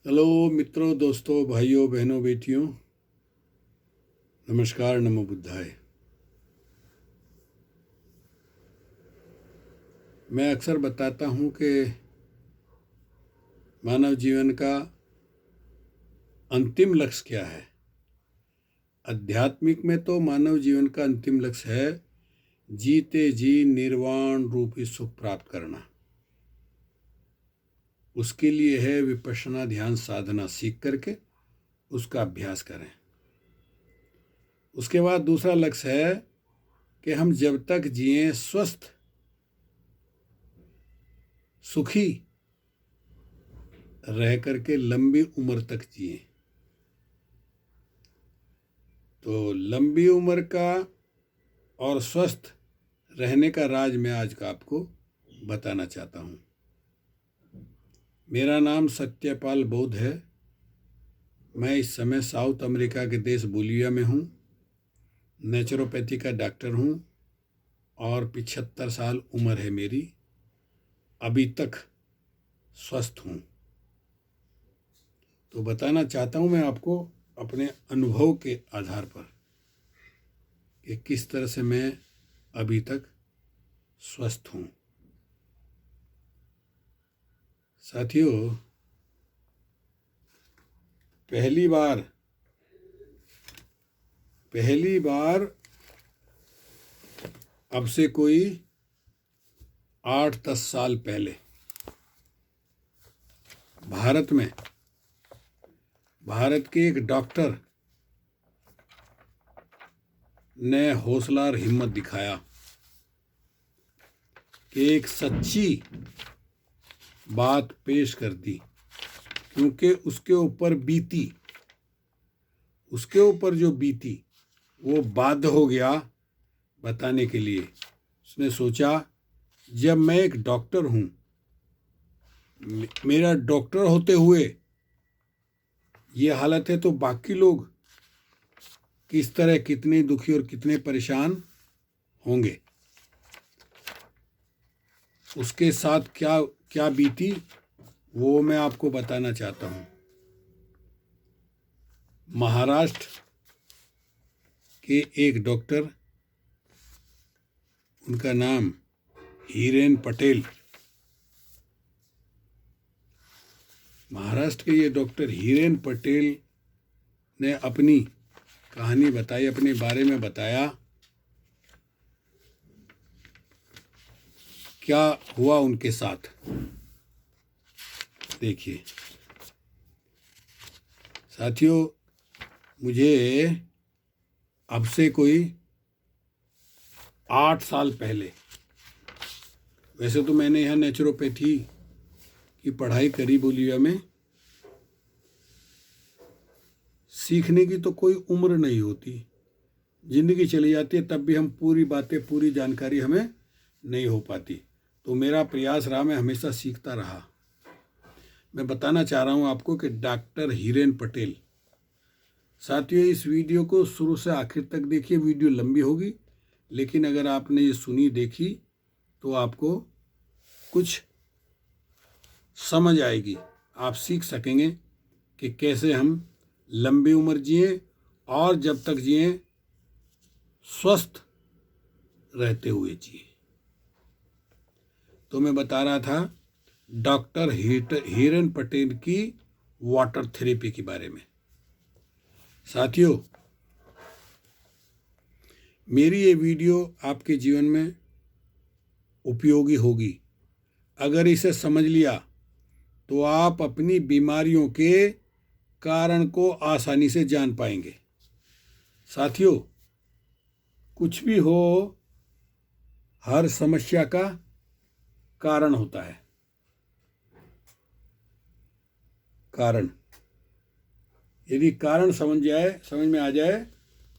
Hello मित्रों, दोस्तों, भाइयों, बहनों, बेटियों, नमस्कार, नमो बुद्धाय। मैं अक्सर बताता हूँ कि मानव जीवन का अंतिम लक्ष्य क्या है। आध्यात्मिक में तो मानव जीवन का अंतिम लक्ष्य है जीते जी निर्वाण रूपी सुख प्राप्त करना। उसके लिए है विपश्यना ध्यान साधना सीख करके उसका अभ्यास करें। उसके बाद दूसरा लक्ष्य है कि हम जब तक जिएं स्वस्थ सुखी रह करके लंबी उम्र तक जिए। तो लंबी उम्र का और स्वस्थ रहने का राज मैं आज का आपको बताना चाहता हूँ। मेरा नाम सत्यपाल बौद्ध है। मैं इस समय साउथ अमेरिका के देश बोलिविया में हूँ। नेचुरोपैथी का डॉक्टर हूँ और 75 साल उम्र है मेरी। अभी तक स्वस्थ हूँ। तो बताना चाहता हूँ मैं आपको अपने अनुभव के आधार पर कि किस तरह से मैं अभी तक स्वस्थ हूँ। साथियों, पहली बार अब से कोई 8-10 साल पहले भारत के एक डॉक्टर ने हौसला और हिम्मत दिखाया कि एक सच्ची बात पेश कर दी, क्योंकि उसके ऊपर जो बीती वो बाध्य हो गया बताने के लिए। उसने सोचा, जब मैं एक डॉक्टर हूँ, मेरा डॉक्टर होते हुए ये हालत है, तो बाकी लोग किस तरह कितने दुखी और कितने परेशान होंगे। उसके साथ क्या क्या बीती वो मैं आपको बताना चाहता हूँ। महाराष्ट्र के एक डॉक्टर, उनका नाम हीरेन पटेल। महाराष्ट्र के ये डॉक्टर हीरेन पटेल ने अपनी कहानी बताई, अपने बारे में बताया क्या हुआ उनके साथ। देखिए साथियों, मुझे अब से कोई 8 साल पहले, वैसे तो मैंने यहाँ नेचुरोपैथी की पढ़ाई करी बोलिविया में। सीखने की तो कोई उम्र नहीं होती, जिंदगी चली जाती है तब भी हम पूरी बातें, पूरी जानकारी हमें नहीं हो पाती। तो मेरा प्रयास रहा, मैं हमेशा सीखता रहा। मैं बताना चाह रहा हूँ आपको कि डॉक्टर हीरेन पटेल। साथियों, इस वीडियो को शुरू से आखिर तक देखिए। वीडियो लंबी होगी, लेकिन अगर आपने ये सुनी देखी तो आपको कुछ समझ आएगी। आप सीख सकेंगे कि कैसे हम लंबी उम्र जिए और जब तक जिए स्वस्थ रहते हुए जिए। तो मैं बता रहा था डॉक्टर हीरेन पटेल की वाटर थेरेपी के बारे में। साथियों, मेरी ये वीडियो आपके जीवन में उपयोगी होगी। अगर इसे समझ लिया तो आप अपनी बीमारियों के कारण को आसानी से जान पाएंगे। साथियों, कुछ भी हो, हर समस्या का कारण होता है। कारण यदि कारण समझ में आ जाए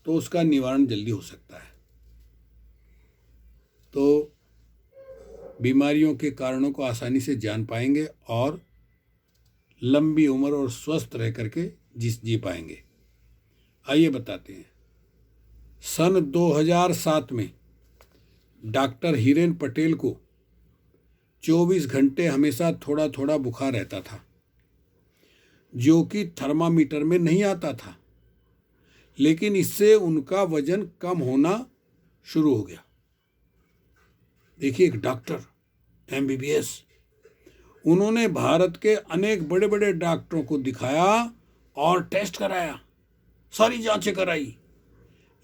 तो उसका निवारण जल्दी हो सकता है। तो बीमारियों के कारणों को आसानी से जान पाएंगे और लंबी उम्र और स्वस्थ रह करके जी पाएंगे। आइए बताते हैं। सन 2007 में डॉक्टर हीरेन पटेल को 24 घंटे हमेशा थोड़ा थोड़ा बुखार रहता था। जो कि थर्मामीटर में नहीं आता था, लेकिन इससे उनका वजन कम होना शुरू हो गया। देखिए, एक डॉक्टर MBBS, उन्होंने भारत के अनेक बड़े बड़े डॉक्टरों को दिखाया और टेस्ट कराया, सारी जांचें कराई,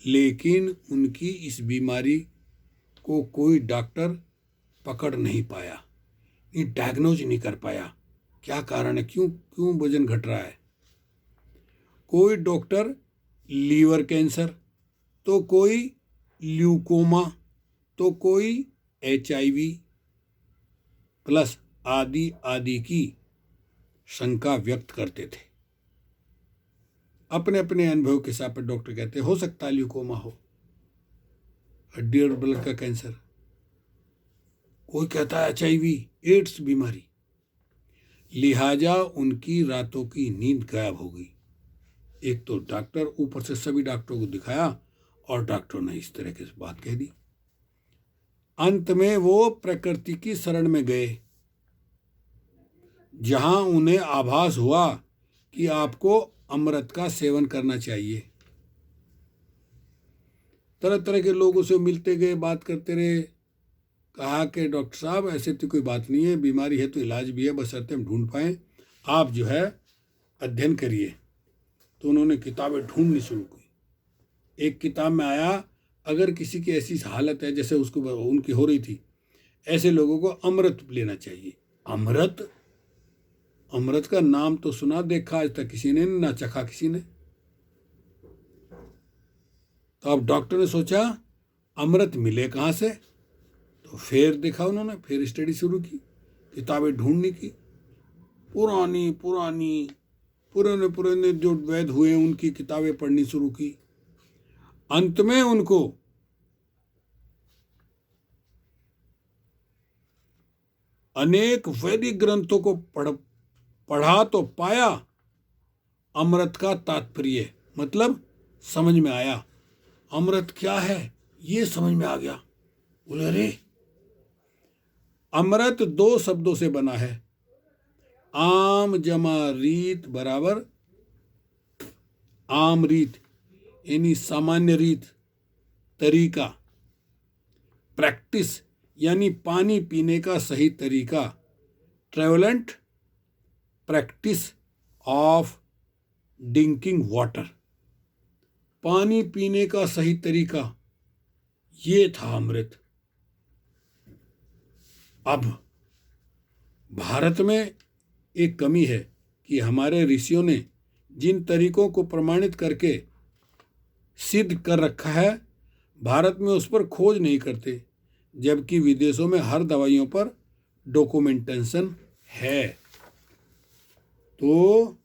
लेकिन उनकी इस बीमारी को कोई डॉक्टर पकड़ नहीं पाया, ये डायग्नोज नहीं कर पाया। क्या कारण है, क्यों वजन घट रहा है? कोई डॉक्टर लीवर कैंसर, तो कोई ल्यूकोमा, तो कोई HIV प्लस आदि आदि की शंका व्यक्त करते थे। अपने अपने अनुभव के हिसाब पर डॉक्टर कहते हो सकता है ल्यूकोमा हो, हड्डी और ब्लड का कैंसर, कोई कहता है HIV एड्स बीमारी। लिहाजा उनकी रातों की नींद गायब हो गई। एक तो डॉक्टर, ऊपर से सभी डॉक्टरों को दिखाया और डॉक्टरों ने इस तरह की बात कह दी। अंत में वो प्रकृति की शरण में गए, जहां उन्हें आभास हुआ कि आपको अमृत का सेवन करना चाहिए। तरह तरह के लोगों से मिलते गए, बात करते रहे। कहा कि डॉक्टर साहब, ऐसे तो कोई बात नहीं है, बीमारी है तो इलाज भी है, बशर्ते हम ढूंढ पाएँ, आप जो है अध्ययन करिए। तो उन्होंने किताबें ढूंढनी शुरू की। एक किताब में आया, अगर किसी की ऐसी हालत है जैसे उसको उनकी हो रही थी, ऐसे लोगों को अमृत लेना चाहिए। अमृत, अमृत का नाम तो सुना, देखा आज तक किसी ने, ना चखा किसी ने। तो अब डॉक्टर ने सोचा अमृत मिले कहाँ से, तो फिर देखा उन्होंने, फिर स्टडी शुरू की, किताबें ढूंढने की। पुरानी पुराने जो वैद्य हुए उनकी किताबें पढ़नी शुरू की। अंत में उनको अनेक वैदिक ग्रंथों को पढ़ा तो पाया, अमृत का तात्पर्य मतलब समझ में आया, अमृत क्या है ये समझ में आ गया। बोले अरे, अमृत 2 शब्दों से बना है, आम जमा रीत बराबर आम रीत, यानी सामान्य रीत, तरीका, प्रैक्टिस यानी पानी पीने का सही तरीका, ट्रेवलेंट प्रैक्टिस ऑफ ड्रिंकिंग वाटर, पानी पीने का सही तरीका, ये था अमृत। अब भारत में एक कमी है कि हमारे ऋषियों ने जिन तरीकों को प्रमाणित करके सिद्ध कर रखा है, भारत में उस पर खोज नहीं करते, जबकि विदेशों में हर दवाइयों पर डॉक्यूमेंटेशन है। तो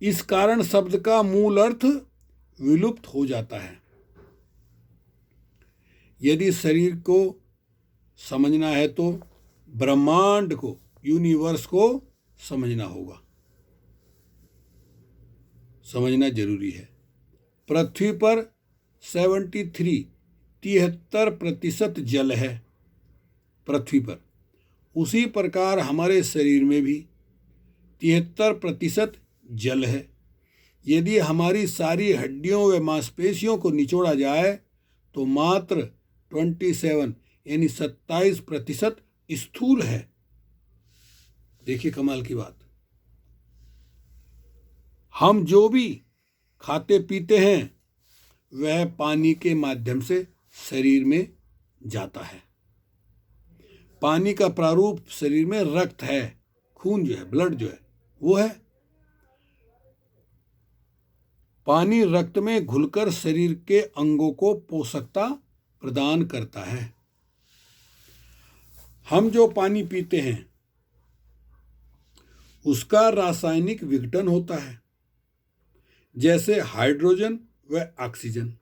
इस कारण शब्द का मूल अर्थ विलुप्त हो जाता है। यदि शरीर को समझना है तो ब्रह्मांड को, यूनिवर्स को समझना होगा, समझना जरूरी है। पृथ्वी पर 73% जल है पृथ्वी पर, उसी प्रकार हमारे शरीर में भी 73% जल है। यदि हमारी सारी हड्डियों व मांसपेशियों को निचोड़ा जाए तो मात्र 27 यानी 27% स्थूल है। देखिए कमाल की बात। हम जो भी खाते पीते हैं वह पानी के माध्यम से शरीर में जाता है। पानी का प्रारूप शरीर में रक्त है, खून जो है, ब्लड जो है वो है। पानी रक्त में घुलकर शरीर के अंगों को पोषकता प्रदान करता है। हम जो पानी पीते हैं उसका रासायनिक विघटन होता है, जैसे हाइड्रोजन व ऑक्सीजन।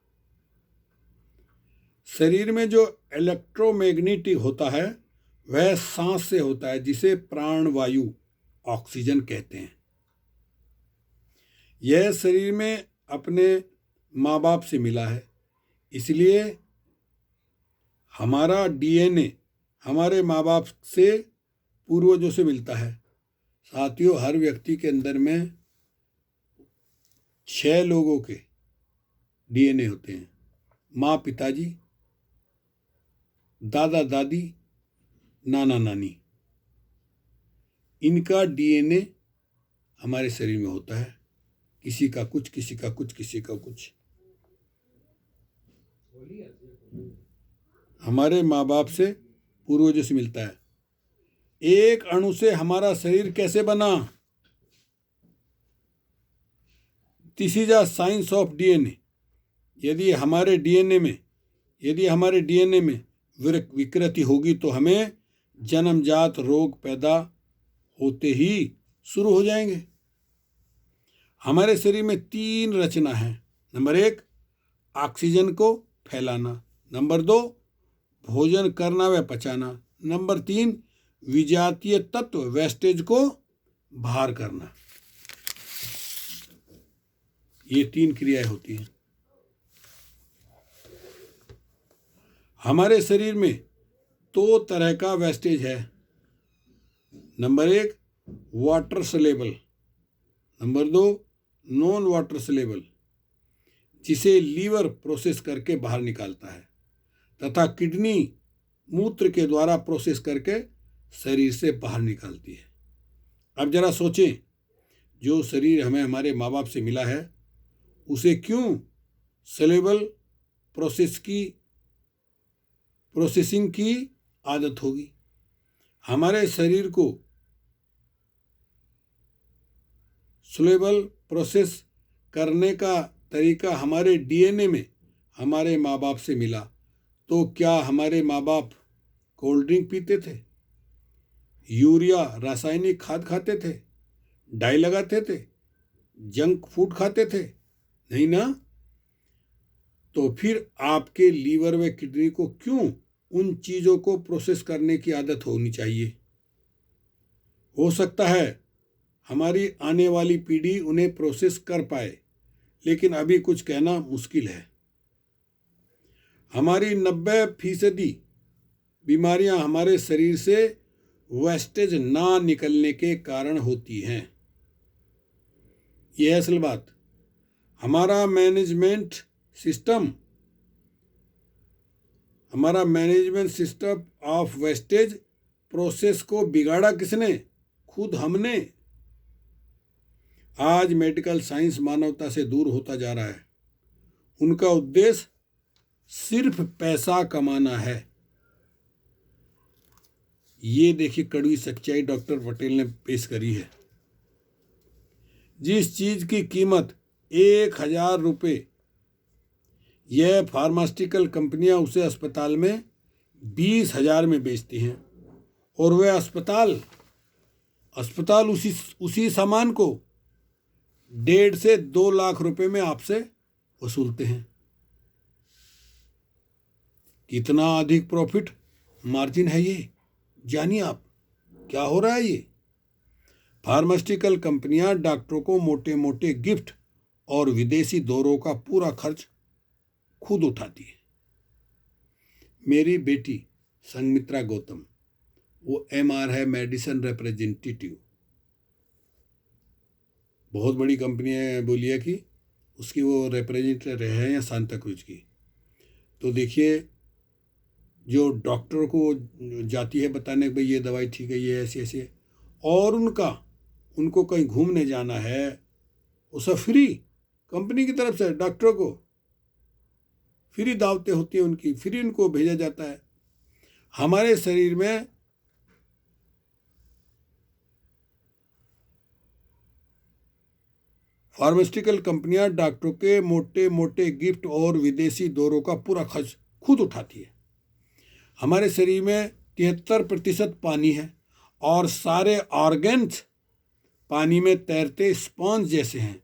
शरीर में जो इलेक्ट्रोमैग्नेटिक होता है वह सांस से होता है, जिसे प्राणवायु ऑक्सीजन कहते हैं। यह शरीर में अपने माँ बाप से मिला है, इसलिए हमारा DNA हमारे माँ बाप से पूर्वजों से मिलता है। साथियों, हर व्यक्ति के अंदर में 6 लोगों के डीएनए होते हैं। माँ पिताजी, दादा दादी, नाना नानी, इनका डीएनए हमारे शरीर में होता है। किसी का कुछ, किसी का कुछ, किसी का कुछ। हमारे माँ बाप से, पूर्वजों से मिलता है। एक अणु से हमारा शरीर कैसे बना? This is a science of DNA. यदि हमारे डीएनए में विकृति होगी तो हमें जन्मजात रोग पैदा होते ही शुरू हो जाएंगे। हमारे शरीर में 3 रचना है। नंबर 1, ऑक्सीजन को फैलाना। नंबर 2, भोजन करना व पचाना। नंबर 3, विजातीय तत्व वेस्टेज को बाहर करना। ये 3 क्रियाएं होती हैं। हमारे शरीर में 2 तरह का वेस्टेज है। Number 1, water soluble. Number 2, non water soluble, जिसे लीवर प्रोसेस करके बाहर निकालता है, तथा किडनी मूत्र के द्वारा प्रोसेस करके शरीर से बाहर निकालती है। अब जरा सोचें, जो शरीर हमें हमारे माँ बाप से मिला है, उसे क्यों सलेबल प्रोसेसिंग की आदत होगी? हमारे शरीर को सलेबल प्रोसेस करने का तरीका हमारे डीएनए में हमारे माँ बाप से मिला। तो क्या हमारे माँ बाप कोल्ड ड्रिंक पीते थे, यूरिया रासायनिक खाद खाते थे, डाई लगाते थे, जंक फूड खाते थे? नहीं ना। तो फिर आपके लीवर व किडनी को क्यों उन चीज़ों को प्रोसेस करने की आदत होनी चाहिए? हो सकता है हमारी आने वाली पीढ़ी उन्हें प्रोसेस कर पाए, लेकिन अभी कुछ कहना मुश्किल है। हमारी 90% बीमारियां हमारे शरीर से वेस्टेज ना निकलने के कारण होती हैं। यह असल बात। हमारा management system of wastage process को बिगाड़ा किसने? खुद हमने। आज मेडिकल साइंस मानवता से दूर होता जा रहा है। उनका उद्देश्य सिर्फ पैसा कमाना है। ये देखिए कड़वी सच्चाई डॉक्टर पटेल ने पेश करी है। जिस चीज की कीमत 1000 रुपये, यह फार्मास्यूटिकल कंपनियां उसे अस्पताल में 20,000 में बेचती हैं, और वह अस्पताल उसी सामान को 1.5 से 2 लाख रुपए में आपसे वसूलते हैं। कितना अधिक प्रॉफिट मार्जिन है ये, जानिए आप क्या हो रहा है। ये फार्मास्यूटिकल कंपनियां डॉक्टरों को मोटे मोटे गिफ्ट और विदेशी दौरों का पूरा खर्च खुद उठाती है। मेरी बेटी संगमित्रा गौतम, वो MR है, मेडिसिन रिप्रेजेंटेटिव, बहुत बड़ी कंपनी है बोलिया की, उसकी वो रिप्रेजेंटेटिव है या सांता क्रूज की। तो देखिए, जो डॉक्टर को जाती है बताने भाई ये दवाई ठीक है, ये ऐसे ऐसे, और उनको कहीं घूमने जाना है, वो सब फ्री, कंपनी की तरफ से डॉक्टरों को फ्री दावतें होती हैं, उनकी फ्री उनको भेजा जाता है। हमारे शरीर में फार्मास्यूटिकल कंपनियां डॉक्टरों के मोटे मोटे गिफ्ट और विदेशी दौरों का पूरा खर्च खुद उठाती है। हमारे शरीर में 73% पानी है, और सारे ऑर्गन्स पानी में तैरते स्पॉन्ज जैसे हैं।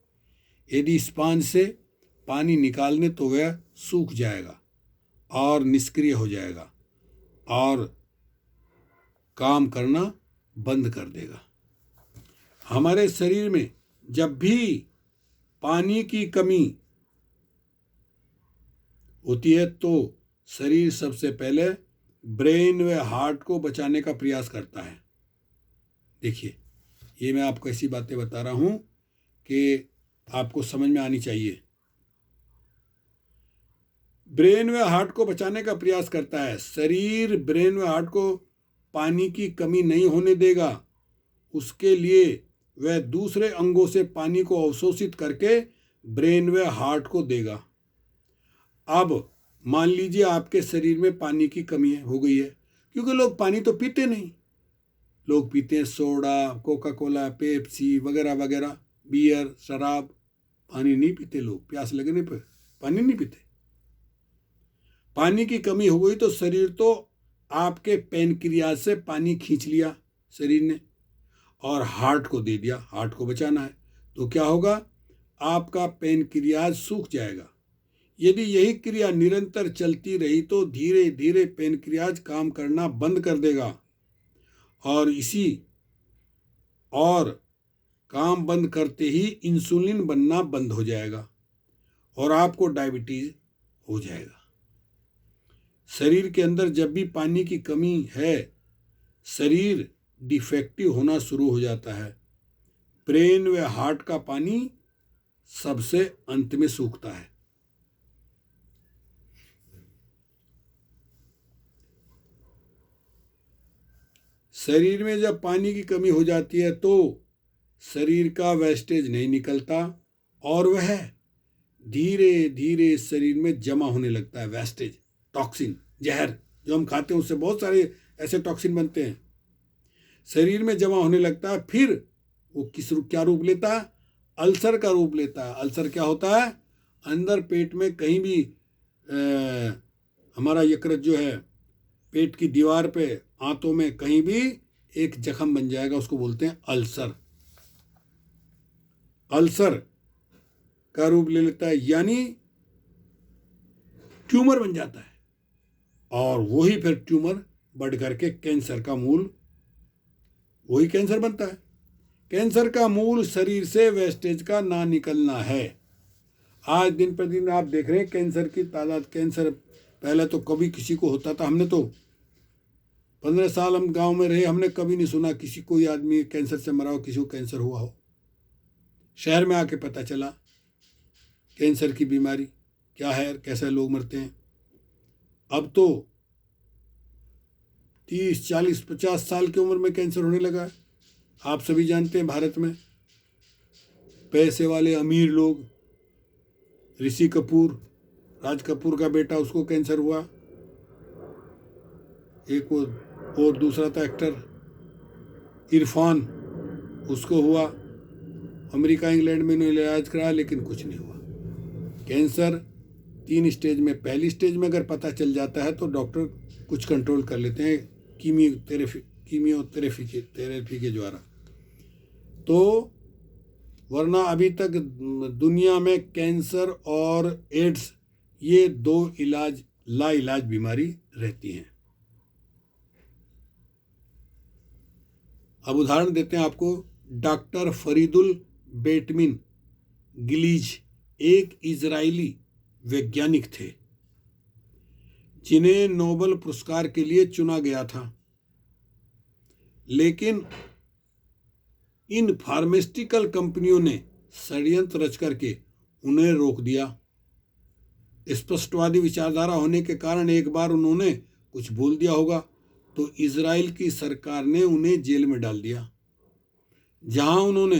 यदि स्पॉन्ज से पानी निकालने तो वह सूख जाएगा और निष्क्रिय हो जाएगा और काम करना बंद कर देगा। हमारे शरीर में जब भी पानी की कमी होती है तो शरीर सबसे पहले ब्रेन व हार्ट को बचाने का प्रयास करता है। देखिए, ये मैं आपको ऐसी बातें बता रहा हूँ कि आपको समझ में आनी चाहिए। ब्रेन व हार्ट को बचाने का प्रयास करता है। शरीर ब्रेन व हार्ट को पानी की कमी नहीं होने देगा। उसके लिए वह दूसरे अंगों से पानी को अवशोषित करके ब्रेन व हार्ट को देगा। अब मान लीजिए आपके शरीर में पानी की कमी हो गई है, क्योंकि लोग पानी तो पीते नहीं। लोग पीते हैं सोडा, कोका कोला, पेप्सी वगैरह वगैरह, बियर, शराब। पानी नहीं पीते लोग, प्यास लगने पर पानी नहीं पीते। पानी की कमी हो गई तो शरीर तो आपके पैनक्रियाज से पानी खींच लिया शरीर ने और हार्ट को दे दिया। हार्ट को बचाना है तो क्या होगा, आपका पैनक्रियाज सूख जाएगा। यदि यही क्रिया निरंतर चलती रही तो धीरे धीरे पैनक्रियाज काम करना बंद कर देगा और काम बंद करते ही इंसुलिन बनना बंद हो जाएगा और आपको डायबिटीज हो जाएगा। शरीर के अंदर जब भी पानी की कमी है, शरीर डिफेक्टिव होना शुरू हो जाता है। ब्रेन व हार्ट का पानी सबसे अंत में सूखता है। शरीर में जब पानी की कमी हो जाती है तो शरीर का वेस्टेज नहीं निकलता और वह धीरे धीरे शरीर में जमा होने लगता है। वेस्टेज, टॉक्सिन, जहर जो हम खाते हैं उससे बहुत सारे ऐसे टॉक्सिन बनते हैं, शरीर में जमा होने लगता है। फिर वो क्या रूप लेता है? अल्सर का रूप लेता है। अल्सर क्या होता है? अंदर पेट में कहीं भी हमारा यकृत जो है पेट की दीवार पे, आंतों में कहीं भी एक जख्म बन जाएगा, उसको बोलते हैं अल्सर। अल्सर का रूप ले लेता है, यानी ट्यूमर बन जाता है और वही फिर ट्यूमर बढ़ करके कैंसर का मूल, वही कैंसर बनता है। कैंसर का मूल शरीर से वेस्टेज का ना निकलना है। आज दिन पर दिन आप देख रहे हैं कैंसर की तादाद, कैंसर पहले तो कभी किसी को होता था, हमने तो 15 साल हम गांव में रहे, हमने कभी नहीं सुना किसी कोई आदमी कैंसर से मरा हो, किसी को कैंसर हुआ हो। शहर में आके पता चला कैंसर की बीमारी क्या है, कैसे लोग मरते हैं। अब तो 30, 40, 50 साल की उम्र में कैंसर होने लगा है। आप सभी जानते हैं भारत में पैसे वाले अमीर लोग, ऋषि कपूर, राज कपूर का बेटा, उसको कैंसर हुआ। एक वो और दूसरा था एक्टर इरफान, उसको हुआ। अमेरिका इंग्लैंड में इन्होंने इलाज कराया लेकिन कुछ नहीं हुआ। कैंसर 3 स्टेज में, पहली स्टेज में अगर पता चल जाता है तो डॉक्टर कुछ कंट्रोल कर लेते हैं कीमियोथेरेपी के द्वारा। तो वरना अभी तक दुनिया में कैंसर और एड्स ये 2 लाइलाज बीमारी रहती हैं। अब उदाहरण देते हैं आपको। डॉक्टर फरीदुल बेटमिन गिलीज एक इजरायली वैज्ञानिक थे जिन्हें नोबेल पुरस्कार के लिए चुना गया था, लेकिन इन फार्मास्यूटिकल कंपनियों ने षड्यंत्र रच करके उन्हें रोक दिया। स्पष्टवादी विचारधारा होने के कारण एक बार उन्होंने कुछ बोल दिया होगा तो इजराइल की सरकार ने उन्हें जेल में डाल दिया, जहां उन्होंने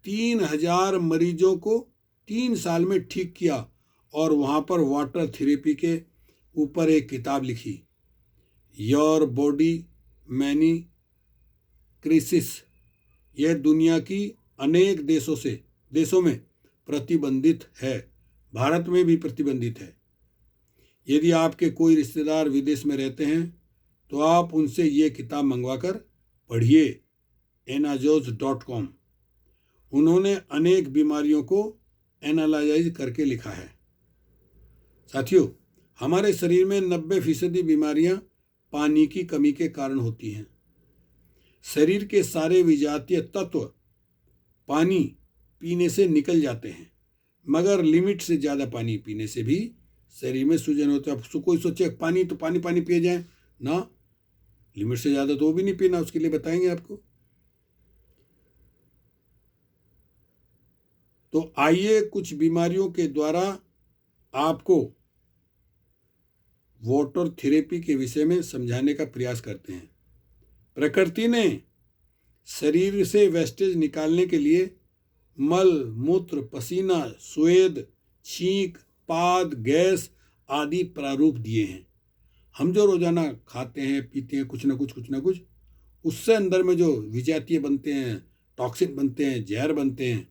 3000 मरीजों को 3 साल में ठीक किया और वहां पर वाटर थेरेपी के ऊपर एक किताब लिखी, योर बॉडी मैनी क्राइसिस। यह दुनिया की अनेक देशों में प्रतिबंधित है, भारत में भी प्रतिबंधित है। यदि आपके कोई रिश्तेदार विदेश में रहते हैं तो आप उनसे ये किताब मंगवाकर पढ़िए, enazos.com। उन्होंने अनेक बीमारियों को एनालाइज करके लिखा है। साथियों, हमारे शरीर में 90% बीमारियां पानी की कमी के कारण होती हैं। शरीर के सारे विजातीय तत्व पानी पीने से निकल जाते हैं, मगर लिमिट से ज़्यादा पानी पीने से भी शरीर में सूजन होता है। कोई सोचे पानी तो पानी पिए जाए ना, लिमिट से ज़्यादा तो वो भी नहीं पीना, उसके लिए बताएंगे आपको। तो आइए कुछ बीमारियों के द्वारा आपको वाटर थेरेपी के विषय में समझाने का प्रयास करते हैं। प्रकृति ने शरीर से वेस्टेज निकालने के लिए मल, मूत्र, पसीना, स्वेद, छींक, पाद, गैस आदि प्रारूप दिए हैं। हम जो रोजाना खाते हैं, पीते हैं, कुछ ना कुछ, उससे अंदर में जो विजातीय बनते हैं, टॉक्सिन बनते हैं, जहर बनते हैं,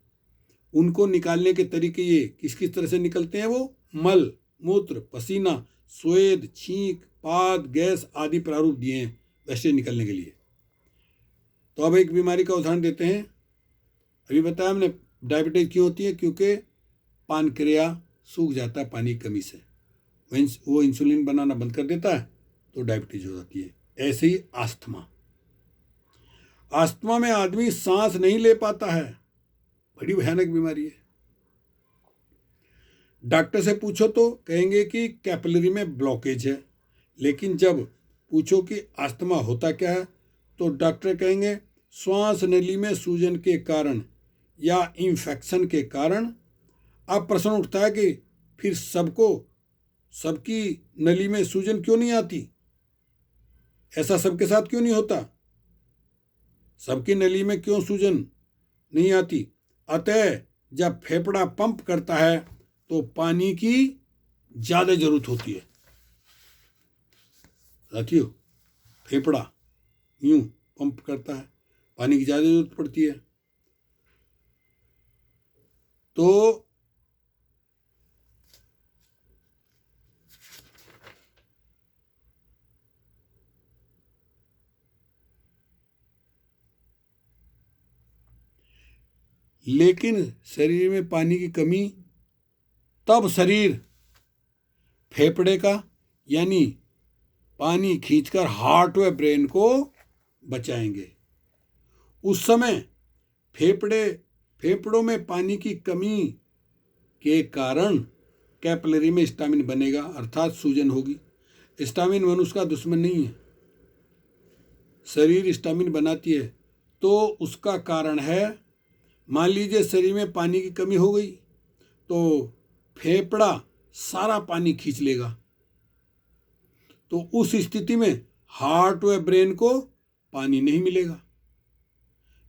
उनको निकालने के तरीके ये किस किस तरह से निकलते हैं। वो मल, मूत्र, पसीना, स्वेद, छींक, पाद, गैस आदि प्रारूप दिए हैं वेस्टेज निकलने के लिए। तो अब एक बीमारी का उदाहरण देते हैं। अभी बताया हमने डायबिटीज क्यों होती है, क्योंकि पानक्रिया सूख जाता है पानी की कमी से, वो इंसुलिन बनाना बंद कर देता है तो डायबिटीज हो जाती है। ऐसे ही अस्थमा में आदमी सांस नहीं ले पाता है, बड़ी भयानक बीमारी है। डॉक्टर से पूछो तो कहेंगे कि कैपिलरी में ब्लॉकेज है, लेकिन जब पूछो कि अस्थमा होता क्या है तो डॉक्टर कहेंगे श्वास नली में सूजन के कारण या इन्फेक्शन के कारण। अब प्रश्न उठता है कि फिर सबकी नली में सूजन क्यों नहीं आती? ऐसा सबके साथ क्यों नहीं होता? सबकी नली में क्यों सूजन नहीं आती? अतः जब फेफड़ा पंप करता है तो पानी की ज्यादा जरूरत होती है। साथियों, फेफड़ा यूं पंप करता है, पानी की ज्यादा जरूरत पड़ती है। तो लेकिन शरीर में पानी की कमी, तब शरीर फेफड़े का यानी पानी खींचकर हार्ट व ब्रेन को बचाएंगे। उस समय फेफड़ों में पानी की कमी के कारण कैपिलरी में स्टामिन बनेगा, अर्थात सूजन होगी। स्टामिन मनुष्य का दुश्मन नहीं है, शरीर स्टामिन बनाती है। तो उसका कारण है, मान लीजिए शरीर में पानी की कमी हो गई तो फेफड़ा सारा पानी खींच लेगा, तो उस स्थिति में हार्ट व ब्रेन को पानी नहीं मिलेगा,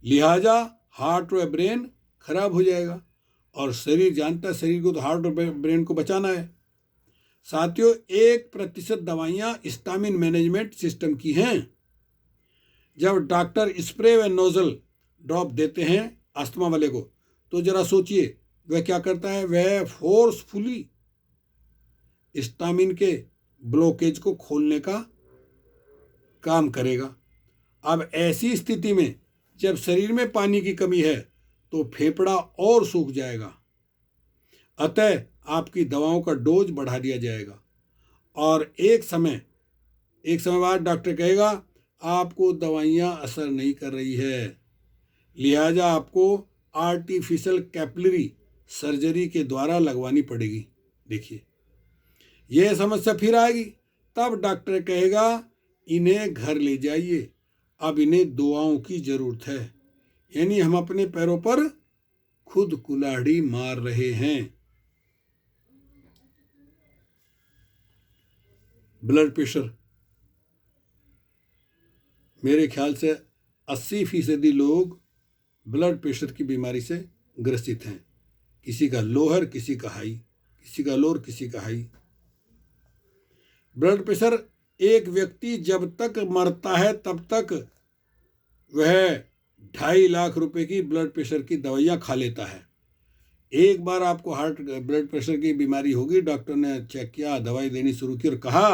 लिहाजा हार्ट व ब्रेन खराब हो जाएगा। और शरीर जानता है, शरीर को तो हार्ट और ब्रेन को बचाना है। साथियों, 1% दवाइयां स्टामिन मैनेजमेंट सिस्टम की हैं। जब डॉक्टर स्प्रे व नोजल ड्रॉप देते हैं अस्थमा वाले को, तो जरा सोचिए वह क्या करता है। वह फोर्सफुली स्टामिन के ब्लॉकेज को खोलने का काम करेगा। अब ऐसी स्थिति में जब शरीर में पानी की कमी है तो फेफड़ा और सूख जाएगा, अतः आपकी दवाओं का डोज बढ़ा दिया जाएगा और एक समय बाद डॉक्टर कहेगा आपको दवाइयाँ असर नहीं कर रही है, लिहाजा आपको आर्टिफिशियल कैपिलरी सर्जरी के द्वारा लगवानी पड़ेगी। देखिए, यह समस्या फिर आएगी, तब डॉक्टर कहेगा इन्हें घर ले जाइए, अब इन्हें दुआओं की जरूरत है। यानी हम अपने पैरों पर खुद कुल्हाड़ी मार रहे हैं। ब्लड प्रेशर, मेरे ख्याल से 80% लोग ब्लड प्रेशर की बीमारी से ग्रसित हैं। किसी का लोअर, किसी का हाई, किसी का लोअर, किसी का हाई। ब्लड प्रेशर, एक व्यक्ति जब तक मरता है तब तक वह 2.5 लाख रुपए की ब्लड प्रेशर की दवाइयाँ खा लेता है। एक बार आपको ब्लड प्रेशर की बीमारी होगी, डॉक्टर ने चेक किया, दवाई देनी शुरू की और कहा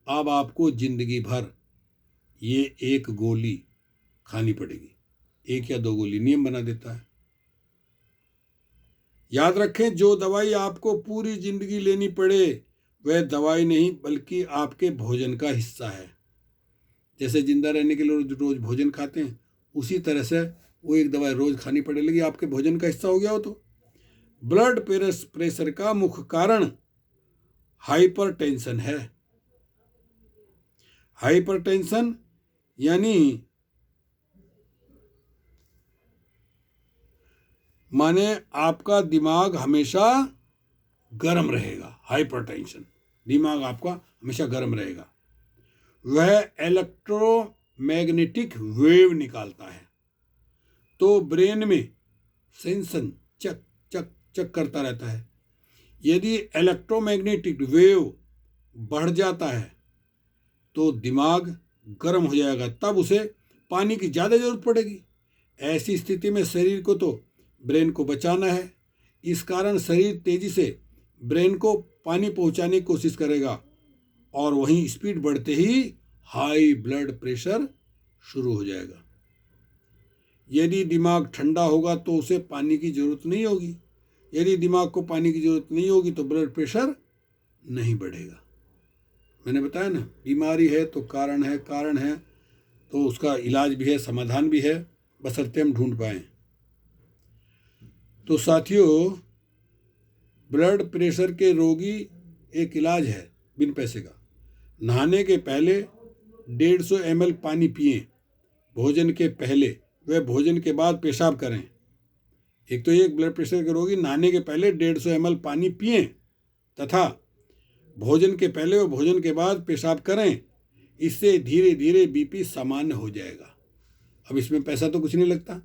अब आपको जिंदगी भर ये 1 गोली खानी पड़ेगी, 1 या 2 गोली नियम बना देता है। याद रखें, जो दवाई आपको पूरी जिंदगी लेनी पड़े वह दवाई नहीं बल्कि आपके भोजन का हिस्सा है। जैसे जिंदा रहने के लिए रोज भोजन खाते हैं, उसी तरह से वो एक दवाई रोज खानी पड़े लगी, आपके भोजन का हिस्सा हो गया हो। तो ब्लड प्रेशर का मुख्य कारण हाइपरटेंशन है। हाइपरटेंशन यानी माने आपका दिमाग हमेशा गर्म रहेगा, हाइपरटेंशन, दिमाग आपका हमेशा गर्म रहेगा। वह इलेक्ट्रोमैग्नेटिक वेव निकालता है, तो ब्रेन में सेंसन चक चक चक करता रहता है। यदि इलेक्ट्रोमैग्नेटिक वेव बढ़ जाता है तो दिमाग गर्म हो जाएगा, तब उसे पानी की ज़्यादा जरूरत पड़ेगी। ऐसी स्थिति में शरीर को तो ब्रेन को बचाना है, इस कारण शरीर तेजी से ब्रेन को पानी पहुंचाने की कोशिश करेगा, और वहीं स्पीड बढ़ते ही हाई ब्लड प्रेशर शुरू हो जाएगा। यदि दिमाग ठंडा होगा तो उसे पानी की जरूरत नहीं होगी, यदि दिमाग को पानी की जरूरत नहीं होगी तो ब्लड प्रेशर नहीं बढ़ेगा। मैंने बताया ना, बीमारी है तो कारण है, कारण है तो उसका इलाज भी है, समाधान भी है, बशर्ते हम ढूंढ पाएं। तो साथियों, ब्लड प्रेशर के रोगी एक इलाज है बिन पैसे का। नहाने के पहले 150 ml पानी पिएं, भोजन के पहले व भोजन के बाद पेशाब करें। एक तो एक ब्लड प्रेशर के रोगी नहाने के पहले 150 ml पानी पिएं तथा भोजन के पहले व भोजन के बाद पेशाब करें। इससे धीरे धीरे बीपी सामान्य हो जाएगा। अब इसमें पैसा तो कुछ नहीं लगता,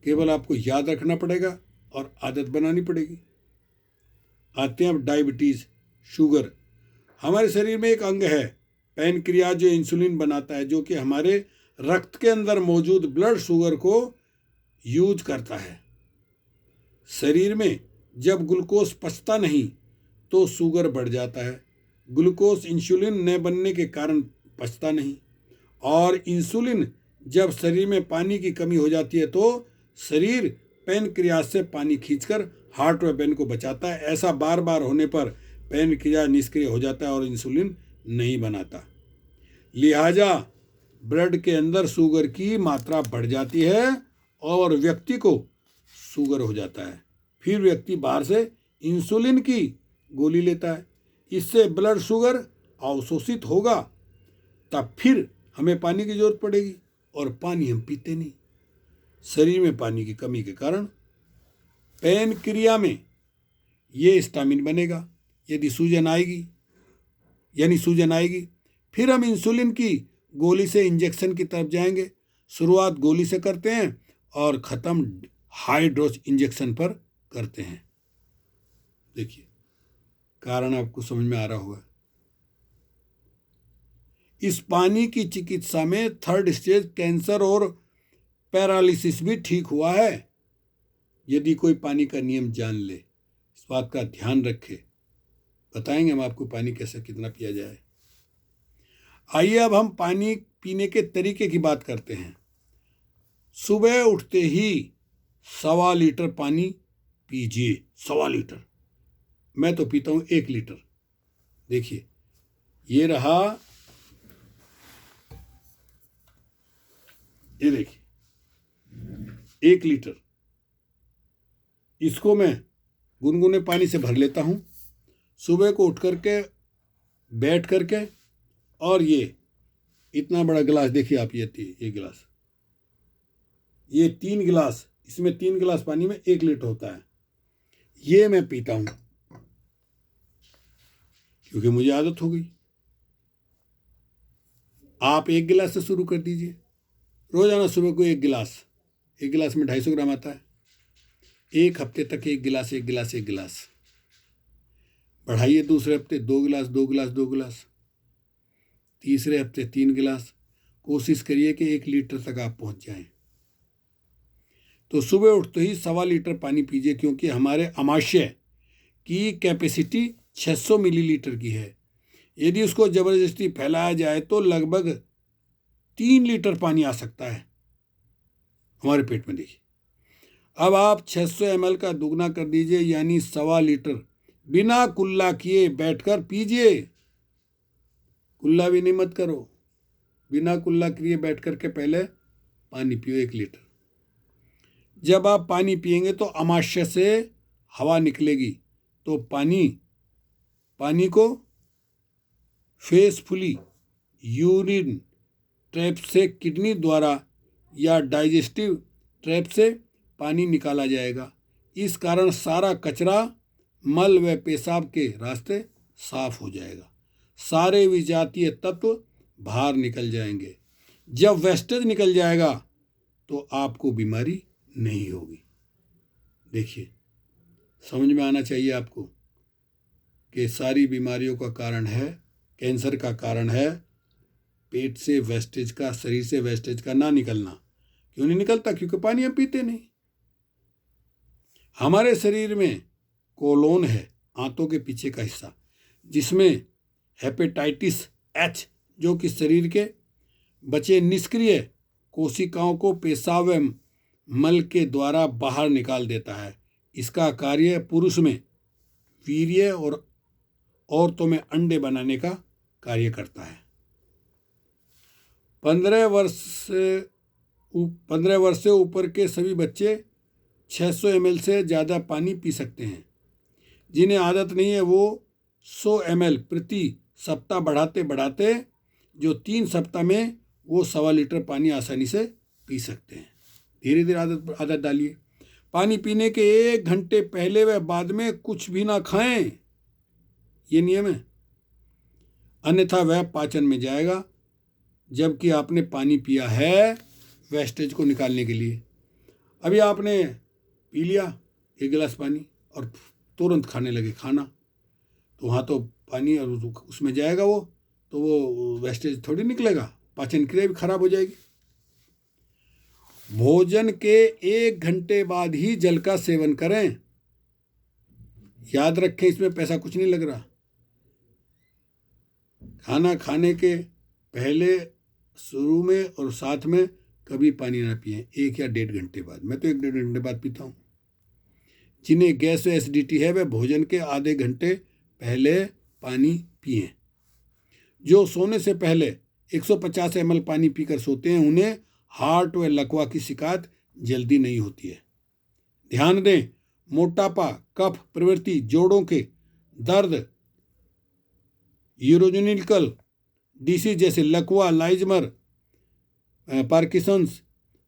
केवल आपको याद रखना पड़ेगा और आदत बनानी पड़ेगी। आते हैं अब डायबिटीज़, शुगर। हमारे शरीर में एक अंग है पैनक्रियाज, जो इंसुलिन बनाता है, जो कि हमारे रक्त के अंदर मौजूद ब्लड शुगर को यूज करता है। शरीर में जब ग्लूकोज पचता नहीं तो शुगर बढ़ जाता है। ग्लूकोज इंसुलिन न बनने के कारण पचता नहीं, और इंसुलिन जब शरीर में पानी की कमी हो जाती है तो शरीर पैनक्रियाज से पानी खींचकर हार्ट व ब्रेन को बचाता है। ऐसा बार बार होने पर पैनक्रियाज निष्क्रिय हो जाता है और इंसुलिन नहीं बनाता। लिहाजा ब्लड के अंदर शुगर की मात्रा बढ़ जाती है और व्यक्ति को शुगर हो जाता है। फिर व्यक्ति बाहर से इंसुलिन की गोली लेता है, इससे ब्लड शुगर अवशोषित होगा, तब फिर हमें पानी की जरूरत पड़ेगी और पानी हम पीते नहीं। शरीर में पानी की कमी के कारण पैनक्रिया में ये स्टामिन बनेगा। यदि सूजन आएगी फिर हम इंसुलिन की गोली से इंजेक्शन की तरफ जाएंगे। शुरुआत गोली से करते हैं और ख़त्म हाई डोज इंजेक्शन पर करते हैं। देखिए, कारण आपको समझ में आ रहा होगा। इस पानी की चिकित्सा में 3rd स्टेज कैंसर और पैरालिसिस भी ठीक हुआ है। यदि कोई पानी का नियम जान ले, इस बात का ध्यान रखे, बताएंगे हम आपको पानी कैसे कितना पिया जाए। आइए अब हम पानी पीने के तरीके की बात करते हैं। सुबह उठते ही 1.25 लीटर पानी पीजिए। 1.25 लीटर, मैं तो पीता हूँ 1 लीटर। देखिए, ये रहा, ये देखिए 1 लीटर। इसको मैं गुनगुने पानी से भर लेता हूँ सुबह को उठ करके, बैठ करके, और ये इतना बड़ा गिलास देखिए आप, ये गिलास, ये 3 गिलास, इसमें 3 गिलास पानी में 1 लीटर होता है। ये मैं पीता हूँ क्योंकि मुझे आदत हो गई। आप 1 गिलास से शुरू कर दीजिए। रोजाना सुबह को 1 गिलास में 250 ग्राम आता है। 1 हफ्ते तक 1 गिलास बढ़ाइए। दूसरे हफ्ते 2 गिलास, तीसरे हफ्ते 3 गिलास। कोशिश करिए कि 1 लीटर तक आप पहुंच जाएं। तो सुबह उठते ही 1.25 लीटर पानी पीजिए, क्योंकि हमारे आमाशय की कैपेसिटी 600 मिलीलीटर की है। यदि उसको ज़बरदस्ती फैलाया जाए तो लगभग 3 लीटर पानी आ सकता है हमारे पेट में। देखिए, अब आप 600 ml का दुगना कर दीजिए, यानी 1.25 लीटर बिना कुल्ला किए बैठकर पीजिए। कुल्ला भी नहीं मत करो, बिना कुल्ला किए बैठ करके पहले पानी पियो 1 लीटर। जब आप पानी पिएंगे तो आमाशय से हवा निकलेगी, तो पानी को फेसफुली यूरिन ट्रैप से, किडनी द्वारा या डाइजेस्टिव ट्रैप से पानी निकाला जाएगा। इस कारण सारा कचरा, मल व पेशाब के रास्ते साफ हो जाएगा। सारे विजातीय तत्व बाहर निकल जाएंगे। जब वेस्टेज निकल जाएगा तो आपको बीमारी नहीं होगी। देखिए, समझ में आना चाहिए आपको कि सारी बीमारियों का कारण है, कैंसर का कारण है पेट से वेस्टेज का, शरीर से वेस्टेज का ना निकलना। क्यों नहीं निकलता? क्योंकि पानी हम पीते नहीं। हमारे शरीर में कोलोन है, आंतों के पीछे का हिस्सा, जिसमें हेपेटाइटिस एच, जो कि शरीर के बचे निष्क्रिय कोशिकाओं को पेशाब व मल के द्वारा बाहर निकाल देता है। इसका कार्य पुरुष में वीर्य और औरतों में अंडे बनाने का कार्य करता है। 15 वर्ष से ऊपर के सभी बच्चे 600 ml से ज़्यादा पानी पी सकते हैं। जिन्हें आदत नहीं है वो 100 ml प्रति सप्ताह बढ़ाते बढ़ाते जो 3 सप्ताह में वो 1.25 लीटर पानी आसानी से पी सकते हैं। धीरे धीरे आदत डालिए। पानी पीने के 1 घंटे पहले व बाद में कुछ भी ना खाएं, ये नियम है, अन्यथा वह पाचन में जाएगा। जबकि आपने पानी पिया है वेस्टेज को निकालने के लिए। अभी आपने पी लिया 1 गिलास पानी और तुरंत खाने लगे खाना, तो वहाँ तो पानी और उसमें जाएगा वो, तो वो वेस्टेज थोड़ी निकलेगा, पाचन क्रिया भी खराब हो जाएगी। भोजन के 1 घंटे बाद ही जल का सेवन करें। याद रखें, इसमें पैसा कुछ नहीं लग रहा। खाना खाने के पहले, शुरू में और साथ में कभी पानी ना पिएं। 1 या 1.5 घंटे बाद। मैं तो 1-1.5 घंटे बाद पीता हूँ। जिन्हें गैस व एसिडिटी है वे भोजन के आधे घंटे पहले पानी पिएं। जो सोने से पहले 150 ml पानी पीकर सोते हैं उन्हें हार्ट व लकवा की शिकायत जल्दी नहीं होती है। ध्यान दें, मोटापा, कफ प्रवृत्ति, जोड़ों के दर्द, यूरोजेनिकल डिसीज जैसे लकवा, अल्जाइमर, पार्किंसंस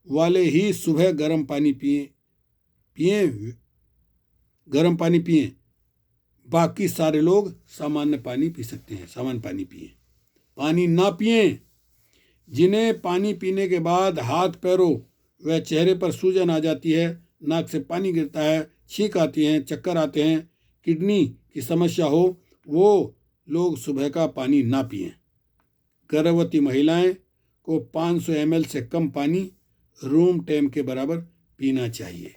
वाले ही सुबह गर्म पानी पिएं। बाकी सारे लोग सामान्य पानी पी सकते हैं। सामान्य पानी पिएं। पानी ना पिएं। जिन्हें पानी पीने के बाद हाथ पैरों व चेहरे पर सूजन आ जाती है, नाक से पानी गिरता है, छींक आती है, चक्कर आते हैं, किडनी की समस्या हो, वो लोग सुबह का पानी ना पिएं। गर्भवती महिलाएं को 500 ml से कम पानी रूम टेम के बराबर पीना चाहिए।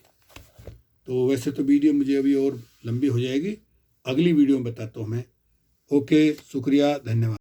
तो वैसे तो वीडियो मुझे अभी और लंबी हो जाएगी, अगली वीडियो में बताता हूँ मैं। ओके, शुक्रिया, धन्यवाद।